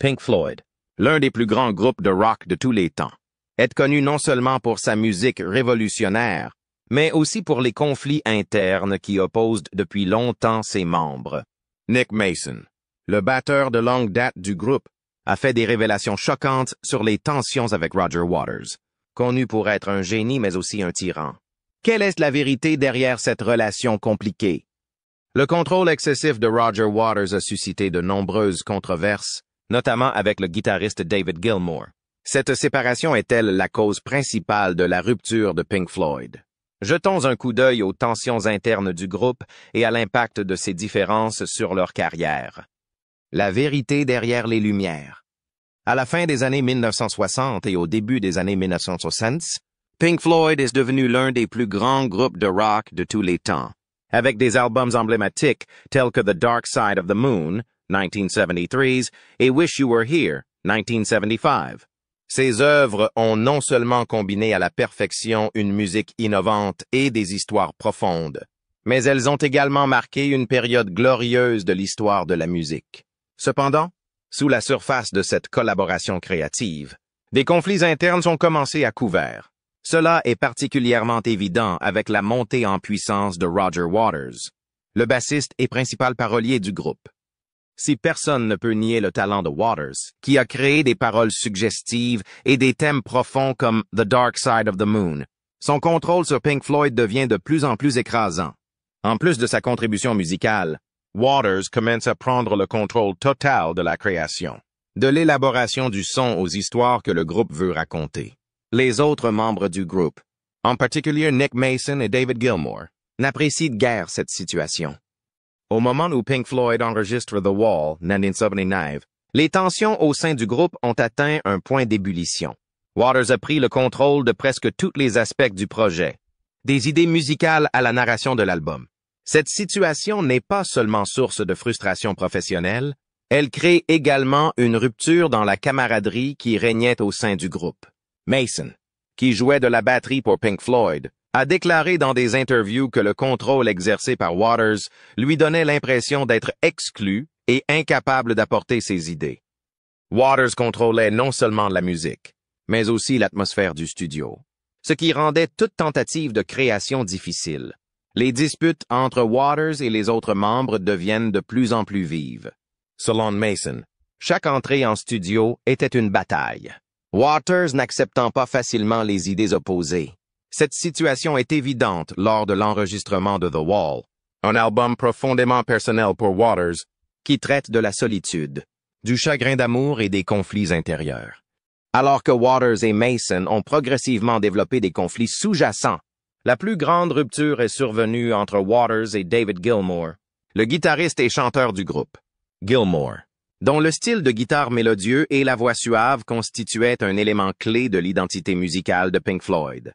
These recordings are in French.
Pink Floyd, l'un des plus grands groupes de rock de tous les temps, est connu non seulement pour sa musique révolutionnaire, mais aussi pour les conflits internes qui opposent depuis longtemps ses membres. Nick Mason, le batteur de longue date du groupe, a fait des révélations choquantes sur les tensions avec Roger Waters, connu pour être un génie mais aussi un tyran. Quelle est la vérité derrière cette relation compliquée? Le contrôle excessif de Roger Waters a suscité de nombreuses controverses, notamment avec le guitariste David Gilmour. Cette séparation est-elle la cause principale de la rupture de Pink Floyd? Jetons un coup d'œil aux tensions internes du groupe et à l'impact de ces différences sur leur carrière. La vérité derrière les lumières. À la fin des années 1960 et au début des années 1960, Pink Floyd est devenu l'un des plus grands groupes de rock de tous les temps, avec des albums emblématiques tels que The Dark Side of the Moon, 1973, et Wish You Were Here, 1975. Ces œuvres ont non seulement combiné à la perfection une musique innovante et des histoires profondes, mais elles ont également marqué une période glorieuse de l'histoire de la musique. Cependant, sous la surface de cette collaboration créative, des conflits internes ont commencé à couvert. Cela est particulièrement évident avec la montée en puissance de Roger Waters, le bassiste et principal parolier du groupe. Si personne ne peut nier le talent de Waters, qui a créé des paroles suggestives et des thèmes profonds comme The Dark Side of the Moon, son contrôle sur Pink Floyd devient de plus en plus écrasant. En plus de sa contribution musicale, Waters commence à prendre le contrôle total de la création, de l'élaboration du son aux histoires que le groupe veut raconter. Les autres membres du groupe, en particulier Nick Mason et David Gilmour, n'apprécient guère cette situation. Au moment où Pink Floyd enregistre The Wall, 1979, les tensions au sein du groupe ont atteint un point d'ébullition. Waters a pris le contrôle de presque tous les aspects du projet, des idées musicales à la narration de l'album. Cette situation n'est pas seulement source de frustration professionnelle, elle crée également une rupture dans la camaraderie qui régnait au sein du groupe. Mason, qui jouait de la batterie pour Pink Floyd, a déclaré dans des interviews que le contrôle exercé par Waters lui donnait l'impression d'être exclu et incapable d'apporter ses idées. Waters contrôlait non seulement la musique, mais aussi l'atmosphère du studio, ce qui rendait toute tentative de création difficile. Les disputes entre Waters et les autres membres deviennent de plus en plus vives. Selon Mason, chaque entrée en studio était une bataille. Waters n'acceptant pas facilement les idées opposées. Cette situation est évidente lors de l'enregistrement de The Wall, un album profondément personnel pour Waters qui traite de la solitude, du chagrin d'amour et des conflits intérieurs. Alors que Waters et Mason ont progressivement développé des conflits sous-jacents, la plus grande rupture est survenue entre Waters et David Gilmour, le guitariste et chanteur du groupe. Gilmour, dont le style de guitare mélodieux et la voix suave constituaient un élément clé de l'identité musicale de Pink Floyd.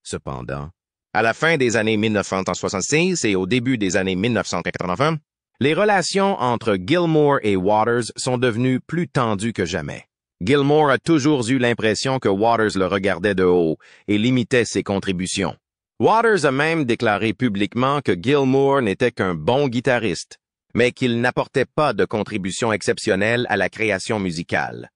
Cependant, à la fin des années 1966 et au début des années 1980, les relations entre Gilmour et Waters sont devenues plus tendues que jamais. Gilmour a toujours eu l'impression que Waters le regardait de haut et limitait ses contributions. Waters a même déclaré publiquement que Gilmour n'était qu'un bon guitariste, mais qu'il n'apportait pas de contribution exceptionnelle à la création musicale.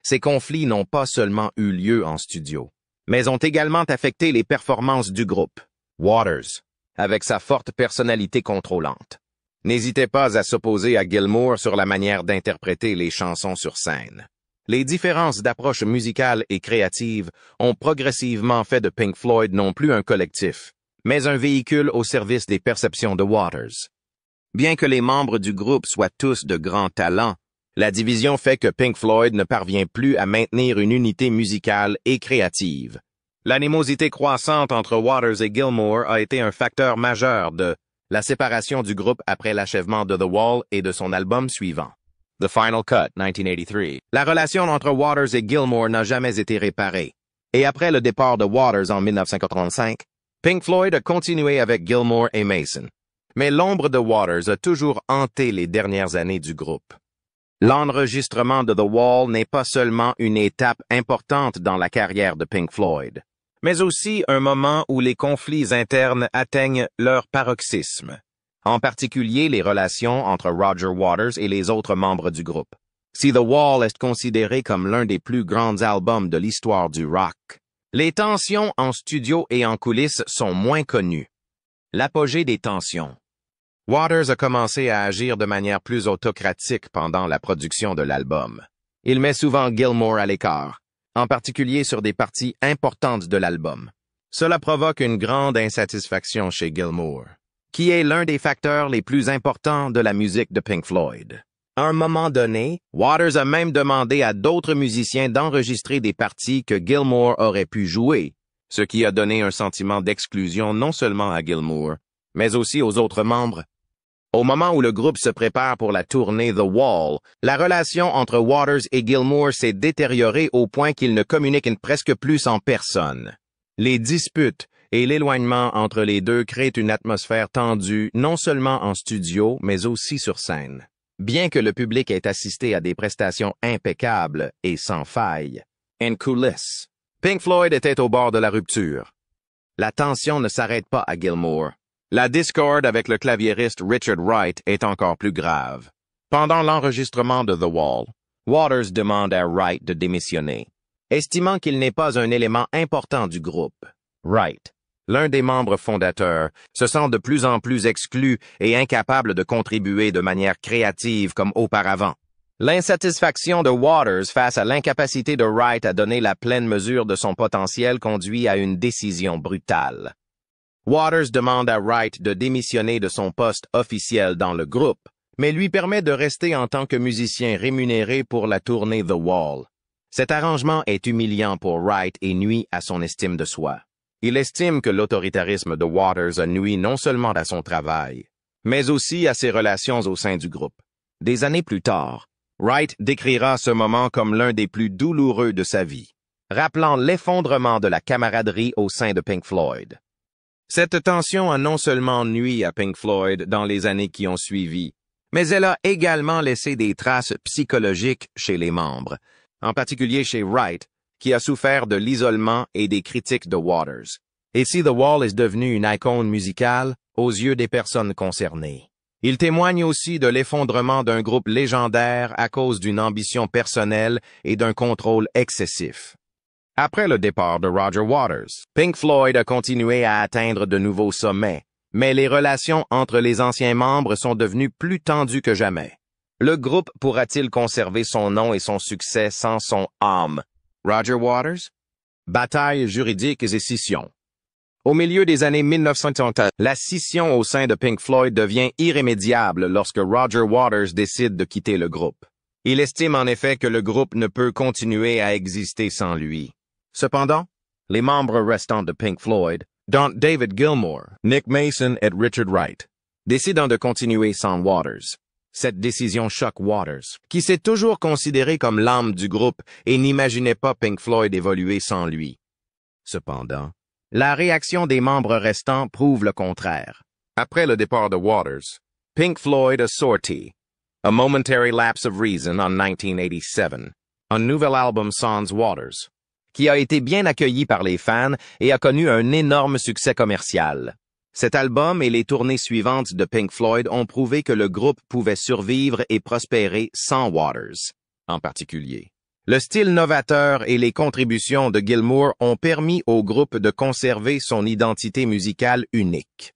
Ces conflits n'ont pas seulement eu lieu en studio, mais ont également affecté les performances du groupe. Waters, avec sa forte personnalité contrôlante, n'hésitait pas à s'opposer à Gilmour sur la manière d'interpréter les chansons sur scène. Les différences d'approche musicale et créative ont progressivement fait de Pink Floyd non plus un collectif, mais un véhicule au service des perceptions de Waters. Bien que les membres du groupe soient tous de grands talents, la division fait que Pink Floyd ne parvient plus à maintenir une unité musicale et créative. L'animosité croissante entre Waters et Gilmour a été un facteur majeur de la séparation du groupe après l'achèvement de The Wall et de son album suivant, The Final Cut, 1983. La relation entre Waters et Gilmour n'a jamais été réparée. Et après le départ de Waters en 1985, Pink Floyd a continué avec Gilmour et Mason. Mais l'ombre de Waters a toujours hanté les dernières années du groupe. L'enregistrement de The Wall n'est pas seulement une étape importante dans la carrière de Pink Floyd, mais aussi un moment où les conflits internes atteignent leur paroxysme, en particulier les relations entre Roger Waters et les autres membres du groupe. si The Wall est considéré comme l'un des plus grands albums de l'histoire du rock, les tensions en studio et en coulisses sont moins connues. L'apogée des tensions. Waters a commencé à agir de manière plus autocratique pendant la production de l'album. Il met souvent Gilmour à l'écart, en particulier sur des parties importantes de l'album. Cela provoque une grande insatisfaction chez Gilmour, qui est l'un des facteurs les plus importants de la musique de Pink Floyd. À un moment donné, Waters a même demandé à d'autres musiciens d'enregistrer des parties que Gilmour aurait pu jouer, ce qui a donné un sentiment d'exclusion non seulement à Gilmour, mais aussi aux autres membres. Au moment où le groupe se prépare pour la tournée The Wall, la relation entre Waters et Gilmour s'est détériorée au point qu'ils ne communiquent presque plus en personne. Les disputes et l'éloignement entre les deux créent une atmosphère tendue non seulement en studio, mais aussi sur scène. Bien que le public ait assisté à des prestations impeccables et sans faille, en coulisses, Pink Floyd était au bord de la rupture. La tension ne s'arrête pas à Gilmour. La discorde avec le claviériste Richard Wright est encore plus grave. Pendant l'enregistrement de The Wall, Waters demande à Wright de démissionner, estimant qu'il n'est pas un élément important du groupe. Wright, l'un des membres fondateurs, se sent de plus en plus exclu et incapable de contribuer de manière créative comme auparavant. L'insatisfaction de Waters face à l'incapacité de Wright à donner la pleine mesure de son potentiel conduit à une décision brutale. Waters demande à Wright de démissionner de son poste officiel dans le groupe, mais lui permet de rester en tant que musicien rémunéré pour la tournée The Wall. Cet arrangement est humiliant pour Wright et nuit à son estime de soi. Il estime que l'autoritarisme de Waters a nui non seulement à son travail, mais aussi à ses relations au sein du groupe. Des années plus tard, Wright décrira ce moment comme l'un des plus douloureux de sa vie, rappelant l'effondrement de la camaraderie au sein de Pink Floyd. Cette tension a non seulement nui à Pink Floyd dans les années qui ont suivi, mais elle a également laissé des traces psychologiques chez les membres, en particulier chez Wright, qui a souffert de l'isolement et des critiques de Waters. Et si The Wall est devenu une icône musicale aux yeux des personnes concernées, il témoigne aussi de l'effondrement d'un groupe légendaire à cause d'une ambition personnelle et d'un contrôle excessif. Après le départ de Roger Waters, Pink Floyd a continué à atteindre de nouveaux sommets, mais les relations entre les anciens membres sont devenues plus tendues que jamais. Le groupe pourra-t-il conserver son nom et son succès sans son âme? Roger Waters? Batailles juridiques et scissions. Au milieu des années 1930, la scission au sein de Pink Floyd devient irrémédiable lorsque Roger Waters décide de quitter le groupe. Il estime en effet que le groupe ne peut continuer à exister sans lui. Cependant, les membres restants de Pink Floyd, dont David Gilmour, Nick Mason et Richard Wright, décident de continuer sans Waters. Cette décision choque Waters, qui s'est toujours considéré comme l'âme du groupe et n'imaginait pas Pink Floyd évoluer sans lui. Cependant, la réaction des membres restants prouve le contraire. Après le départ de Waters, Pink Floyd a sorti A Momentary Lapse of Reason en 1987, un nouvel album sans Waters, qui a été bien accueilli par les fans et a connu un énorme succès commercial. Cet album et les tournées suivantes de Pink Floyd ont prouvé que le groupe pouvait survivre et prospérer sans Waters, en particulier. Le style novateur et les contributions de Gilmour ont permis au groupe de conserver son identité musicale unique.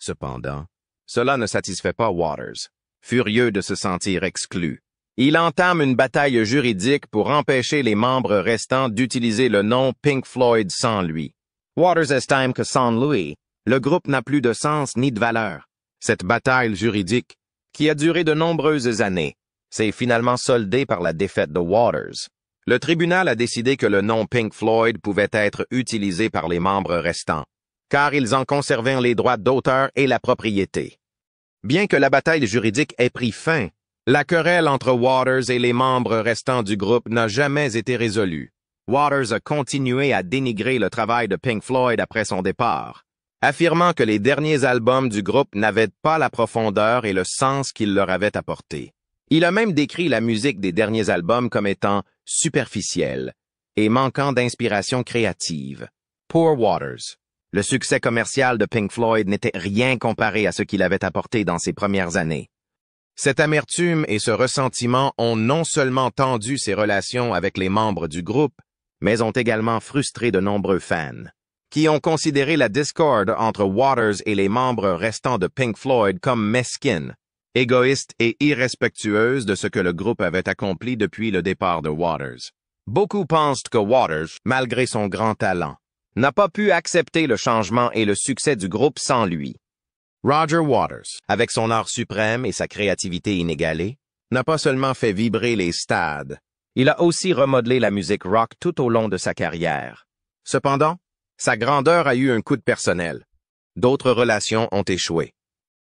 Cependant, cela ne satisfait pas Waters, furieux de se sentir exclu. Il entame une bataille juridique pour empêcher les membres restants d'utiliser le nom Pink Floyd sans lui. Waters estime que sans lui, le groupe n'a plus de sens ni de valeur. Cette bataille juridique, qui a duré de nombreuses années, s'est finalement soldée par la défaite de Waters. Le tribunal a décidé que le nom Pink Floyd pouvait être utilisé par les membres restants, car ils en conservaient les droits d'auteur et la propriété. Bien que la bataille juridique ait pris fin, la querelle entre Waters et les membres restants du groupe n'a jamais été résolue. Waters a continué à dénigrer le travail de Pink Floyd après son départ, affirmant que les derniers albums du groupe n'avaient pas la profondeur et le sens qu'il leur avait apporté. Il a même décrit la musique des derniers albums comme étant superficielle et manquant d'inspiration créative. Pour Waters, le succès commercial de Pink Floyd n'était rien comparé à ce qu'il avait apporté dans ses premières années. Cette amertume et ce ressentiment ont non seulement tendu ses relations avec les membres du groupe, mais ont également frustré de nombreux fans, qui ont considéré la discorde entre Waters et les membres restants de Pink Floyd comme mesquine, égoïste et irrespectueuse de ce que le groupe avait accompli depuis le départ de Waters. Beaucoup pensent que Waters, malgré son grand talent, n'a pas pu accepter le changement et le succès du groupe sans lui. Roger Waters, avec son art suprême et sa créativité inégalée, n'a pas seulement fait vibrer les stades, il a aussi remodelé la musique rock tout au long de sa carrière. Cependant, sa grandeur a eu un coup de personnel. D'autres relations ont échoué.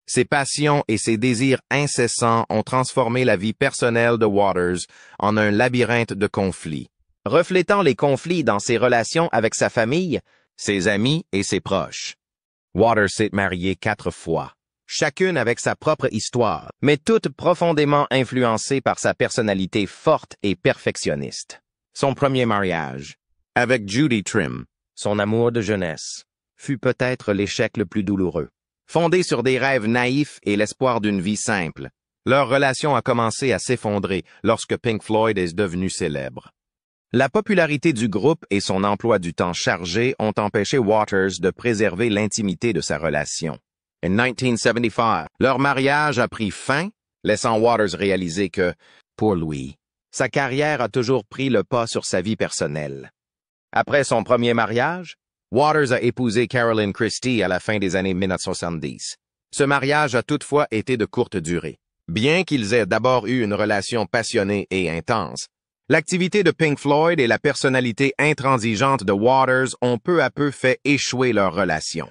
Ses passions et ses désirs incessants ont transformé la vie personnelle de Waters en un labyrinthe de conflits, reflétant les conflits dans ses relations avec sa famille, ses amis et ses proches. Waters s'est marié 4 fois, chacune avec sa propre histoire, mais toutes profondément influencées par sa personnalité forte et perfectionniste. Son premier mariage, avec Judy Trim, son amour de jeunesse, fut peut-être l'échec le plus douloureux. Fondé sur des rêves naïfs et l'espoir d'une vie simple, leur relation a commencé à s'effondrer lorsque Pink Floyd est devenu célèbre. La popularité du groupe et son emploi du temps chargé ont empêché Waters de préserver l'intimité de sa relation. En 1975, leur mariage a pris fin, laissant Waters réaliser que, pour lui, sa carrière a toujours pris le pas sur sa vie personnelle. Après son premier mariage, Waters a épousé Carolyn Christie à la fin des années 1970. Ce mariage a toutefois été de courte durée. Bien qu'ils aient d'abord eu une relation passionnée et intense, l'activité de Pink Floyd et la personnalité intransigeante de Waters ont peu à peu fait échouer leur relation.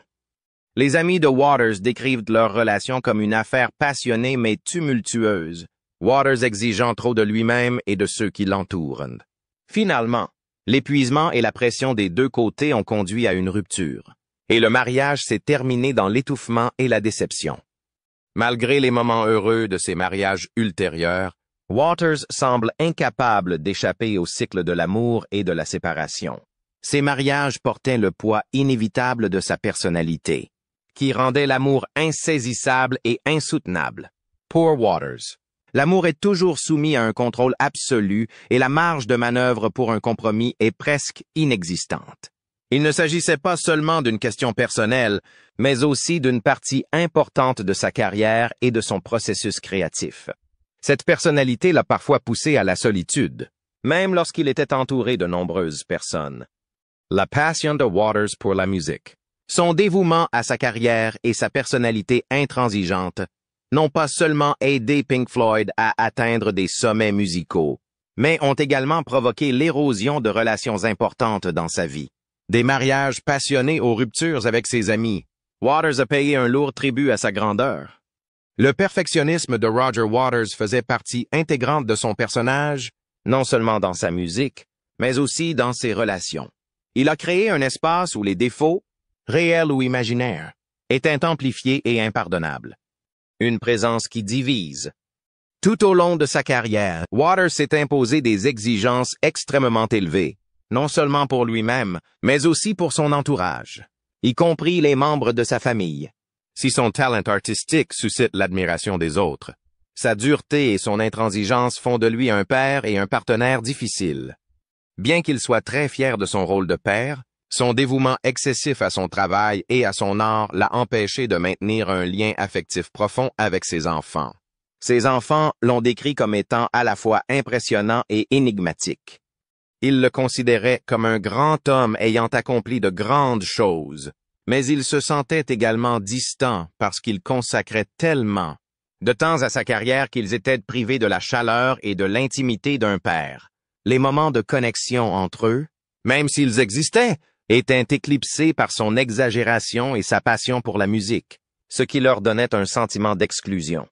Les amis de Waters décrivent leur relation comme une affaire passionnée mais tumultueuse, Waters exigeant trop de lui-même et de ceux qui l'entourent. Finalement, l'épuisement et la pression des deux côtés ont conduit à une rupture, et le mariage s'est terminé dans l'étouffement et la déception. Malgré les moments heureux de ces mariages ultérieurs, Waters semble incapable d'échapper au cycle de l'amour et de la séparation. Ces mariages portaient le poids inévitable de sa personnalité, qui rendait l'amour insaisissable et insoutenable. Pour Waters, l'amour est toujours soumis à un contrôle absolu et la marge de manœuvre pour un compromis est presque inexistante. Il ne s'agissait pas seulement d'une question personnelle, mais aussi d'une partie importante de sa carrière et de son processus créatif. Cette personnalité l'a parfois poussé à la solitude, même lorsqu'il était entouré de nombreuses personnes. La passion de Waters pour la musique, son dévouement à sa carrière et sa personnalité intransigeante n'ont pas seulement aidé Pink Floyd à atteindre des sommets musicaux, mais ont également provoqué l'érosion de relations importantes dans sa vie. Des mariages passionnés aux ruptures avec ses amis. Waters a payé un lourd tribut à sa grandeur. Le perfectionnisme de Roger Waters faisait partie intégrante de son personnage, non seulement dans sa musique, mais aussi dans ses relations. Il a créé un espace où les défauts, réels ou imaginaires, étaient amplifiés et impardonnables. Une présence qui divise. Tout au long de sa carrière, Waters s'est imposé des exigences extrêmement élevées, non seulement pour lui-même, mais aussi pour son entourage, y compris les membres de sa famille. Si son talent artistique suscite l'admiration des autres, sa dureté et son intransigeance font de lui un père et un partenaire difficile. Bien qu'il soit très fier de son rôle de père, son dévouement excessif à son travail et à son art l'a empêché de maintenir un lien affectif profond avec ses enfants. Ses enfants l'ont décrit comme étant à la fois impressionnant et énigmatique. Ils le considéraient comme un grand homme ayant accompli de grandes choses, mais il se sentait également distant parce qu'il consacrait tellement de temps à sa carrière qu'ils étaient privés de la chaleur et de l'intimité d'un père. Les moments de connexion entre eux, même s'ils existaient, étaient éclipsés par son exagération et sa passion pour la musique, ce qui leur donnait un sentiment d'exclusion.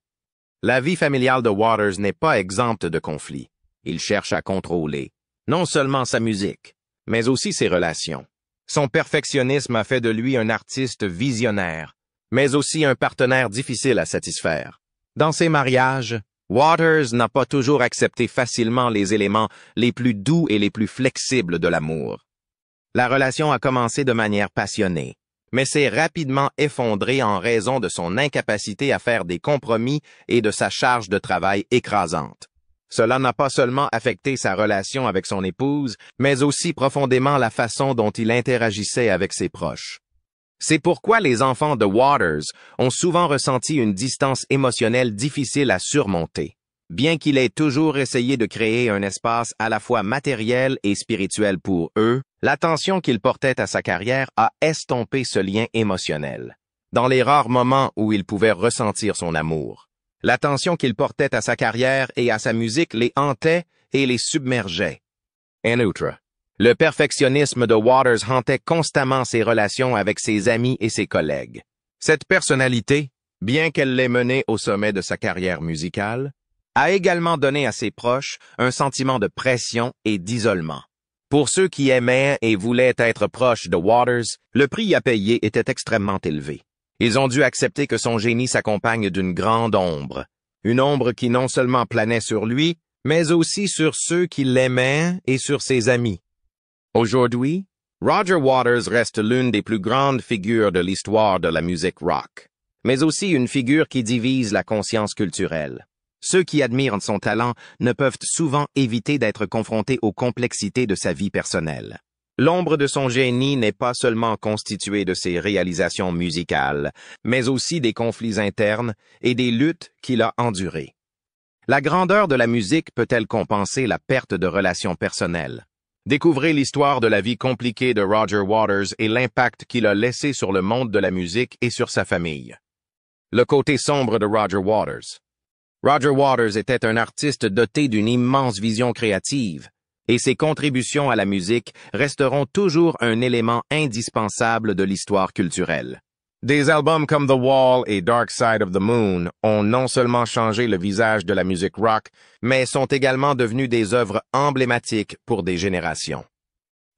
La vie familiale de Waters n'est pas exempte de conflits. Il cherche à contrôler, non seulement sa musique, mais aussi ses relations. Son perfectionnisme a fait de lui un artiste visionnaire, mais aussi un partenaire difficile à satisfaire. Dans ses mariages, Waters n'a pas toujours accepté facilement les éléments les plus doux et les plus flexibles de l'amour. La relation a commencé de manière passionnée, mais s'est rapidement effondré en raison de son incapacité à faire des compromis et de sa charge de travail écrasante. Cela n'a pas seulement affecté sa relation avec son épouse, mais aussi profondément la façon dont il interagissait avec ses proches. C'est pourquoi les enfants de Waters ont souvent ressenti une distance émotionnelle difficile à surmonter, bien qu'il ait toujours essayé de créer un espace à la fois matériel et spirituel pour eux. L'attention qu'il portait à sa carrière a estompé ce lien émotionnel, dans les rares moments où il pouvait ressentir son amour. L'attention qu'il portait à sa carrière et à sa musique les hantait et les submergeait. En outre, le perfectionnisme de Waters hantait constamment ses relations avec ses amis et ses collègues. Cette personnalité, bien qu'elle l'ait mené au sommet de sa carrière musicale, a également donné à ses proches un sentiment de pression et d'isolement. Pour ceux qui aimaient et voulaient être proches de Waters, le prix à payer était extrêmement élevé. Ils ont dû accepter que son génie s'accompagne d'une grande ombre, une ombre qui non seulement planait sur lui, mais aussi sur ceux qui l'aimaient et sur ses amis. Aujourd'hui, Roger Waters reste l'une des plus grandes figures de l'histoire de la musique rock, mais aussi une figure qui divise la conscience culturelle. Ceux qui admirent son talent ne peuvent souvent éviter d'être confrontés aux complexités de sa vie personnelle. L'ombre de son génie n'est pas seulement constituée de ses réalisations musicales, mais aussi des conflits internes et des luttes qu'il a endurées. La grandeur de la musique peut-elle compenser la perte de relations personnelles? Découvrez l'histoire de la vie compliquée de Roger Waters et l'impact qu'il a laissé sur le monde de la musique et sur sa famille. Le côté sombre de Roger Waters. Roger Waters était un artiste doté d'une immense vision créative, et ses contributions à la musique resteront toujours un élément indispensable de l'histoire culturelle. Des albums comme The Wall et Dark Side of the Moon ont non seulement changé le visage de la musique rock, mais sont également devenus des œuvres emblématiques pour des générations.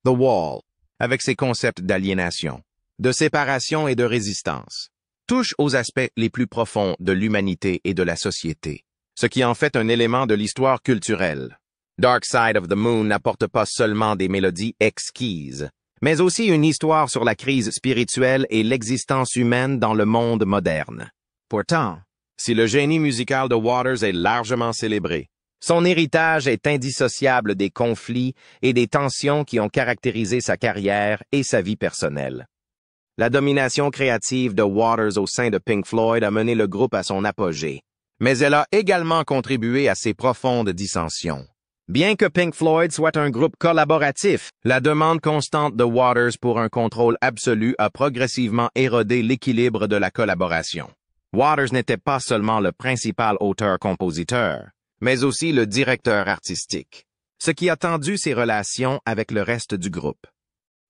The Wall, avec ses concepts d'aliénation, de séparation et de résistance, touche aux aspects les plus profonds de l'humanité et de la société, ce qui en fait un élément de l'histoire culturelle. Dark Side of the Moon n'apporte pas seulement des mélodies exquises, mais aussi une histoire sur la crise spirituelle et l'existence humaine dans le monde moderne. Pourtant, si le génie musical de Waters est largement célébré, son héritage est indissociable des conflits et des tensions qui ont caractérisé sa carrière et sa vie personnelle. La domination créative de Waters au sein de Pink Floyd a mené le groupe à son apogée, mais elle a également contribué à ses profondes dissensions. Bien que Pink Floyd soit un groupe collaboratif, la demande constante de Waters pour un contrôle absolu a progressivement érodé l'équilibre de la collaboration. Waters n'était pas seulement le principal auteur-compositeur, mais aussi le directeur artistique, ce qui a tendu ses relations avec le reste du groupe.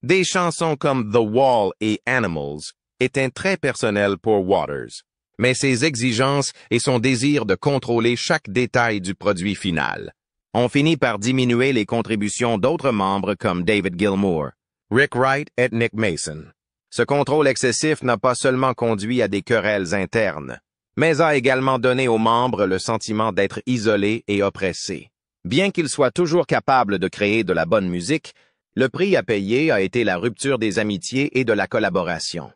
Des chansons comme The Wall et Animals étaient très personnelles pour Waters, mais ses exigences et son désir de contrôler chaque détail du produit final ont fini par diminuer les contributions d'autres membres comme David Gilmour, Rick Wright et Nick Mason. Ce contrôle excessif n'a pas seulement conduit à des querelles internes, mais a également donné aux membres le sentiment d'être isolés et oppressés. Bien qu'ils soient toujours capables de créer de la bonne musique, le prix à payer a été la rupture des amitiés et de la collaboration.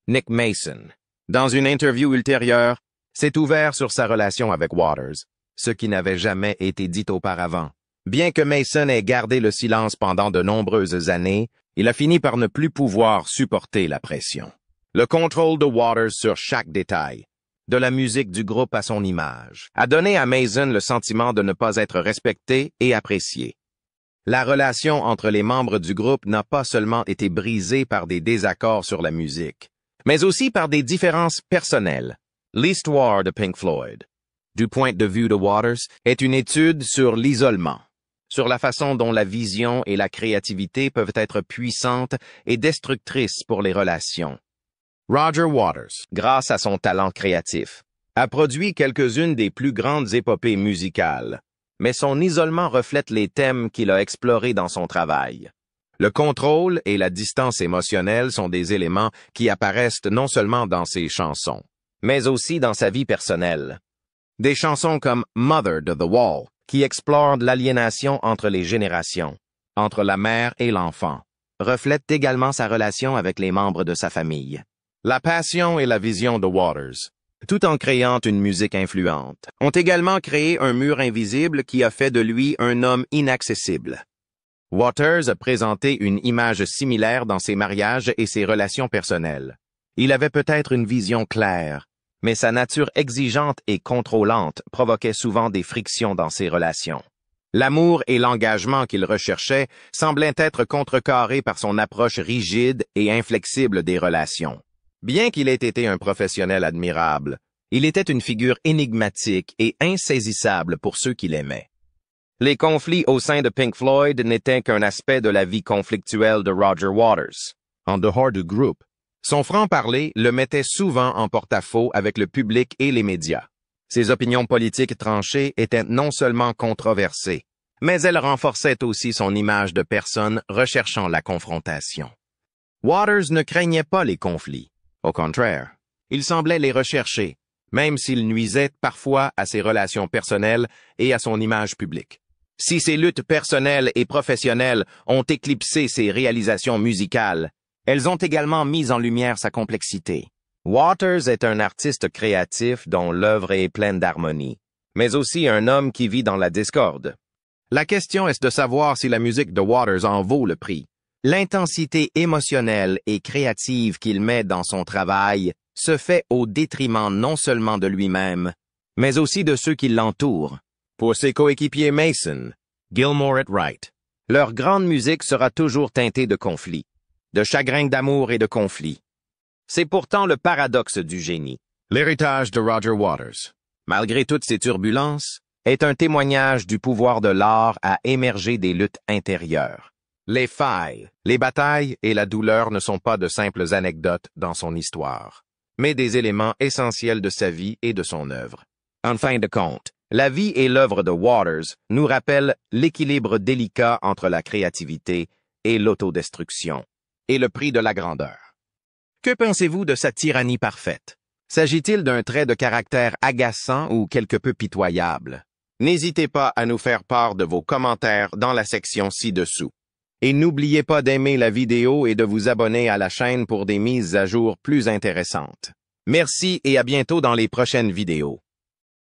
Nick Mason, dans une interview ultérieure, s'est ouvert sur sa relation avec Waters, ce qui n'avait jamais été dit auparavant. Bien que Mason ait gardé le silence pendant de nombreuses années, il a fini par ne plus pouvoir supporter la pression. Le contrôle de Waters sur chaque détail, de la musique du groupe à son image, a donné à Mason le sentiment de ne pas être respecté et apprécié. La relation entre les membres du groupe n'a pas seulement été brisée par des désaccords sur la musique, mais aussi par des différences personnelles. L'histoire de Pink Floyd, du point de vue de Waters, est une étude sur l'isolement, sur la façon dont la vision et la créativité peuvent être puissantes et destructrices pour les relations. Roger Waters, grâce à son talent créatif, a produit quelques-unes des plus grandes épopées musicales, mais son isolement reflète les thèmes qu'il a explorés dans son travail. Le contrôle et la distance émotionnelle sont des éléments qui apparaissent non seulement dans ses chansons, mais aussi dans sa vie personnelle. Des chansons comme Mother de The Wall, qui explorent l'aliénation entre les générations, entre la mère et l'enfant, reflètent également sa relation avec les membres de sa famille. La passion et la vision de Waters, tout en créant une musique influente, ont également créé un mur invisible qui a fait de lui un homme inaccessible. Waters a présenté une image similaire dans ses mariages et ses relations personnelles. Il avait peut-être une vision claire, mais sa nature exigeante et contrôlante provoquait souvent des frictions dans ses relations. L'amour et l'engagement qu'il recherchait semblaient être contrecarrés par son approche rigide et inflexible des relations. Bien qu'il ait été un professionnel admirable, il était une figure énigmatique et insaisissable pour ceux qui l'aimaient. Les conflits au sein de Pink Floyd n'étaient qu'un aspect de la vie conflictuelle de Roger Waters. En dehors du groupe, son franc-parler le mettait souvent en porte-à-faux avec le public et les médias. Ses opinions politiques tranchées étaient non seulement controversées, mais elles renforçaient aussi son image de personne recherchant la confrontation. Waters ne craignait pas les conflits. Au contraire, il semblait les rechercher, même s'ils nuisaient parfois à ses relations personnelles et à son image publique. Si ses luttes personnelles et professionnelles ont éclipsé ses réalisations musicales, elles ont également mis en lumière sa complexité. Waters est un artiste créatif dont l'œuvre est pleine d'harmonie, mais aussi un homme qui vit dans la discorde. La question est de savoir si la musique de Waters en vaut le prix. L'intensité émotionnelle et créative qu'il met dans son travail se fait au détriment non seulement de lui-même, mais aussi de ceux qui l'entourent. Pour ses coéquipiers Mason, Gilmour et Wright, leur grande musique sera toujours teintée de conflits, de chagrins d'amour et de conflits. C'est pourtant le paradoxe du génie. L'héritage de Roger Waters, malgré toutes ces turbulences, est un témoignage du pouvoir de l'art à émerger des luttes intérieures. Les failles, les batailles et la douleur ne sont pas de simples anecdotes dans son histoire, mais des éléments essentiels de sa vie et de son œuvre. En fin de compte, la vie et l'œuvre de Waters nous rappellent l'équilibre délicat entre la créativité et l'autodestruction, et le prix de la grandeur. Que pensez-vous de sa tyrannie parfaite? S'agit-il d'un trait de caractère agaçant ou quelque peu pitoyable? N'hésitez pas à nous faire part de vos commentaires dans la section ci-dessous. Et n'oubliez pas d'aimer la vidéo et de vous abonner à la chaîne pour des mises à jour plus intéressantes. Merci et à bientôt dans les prochaines vidéos.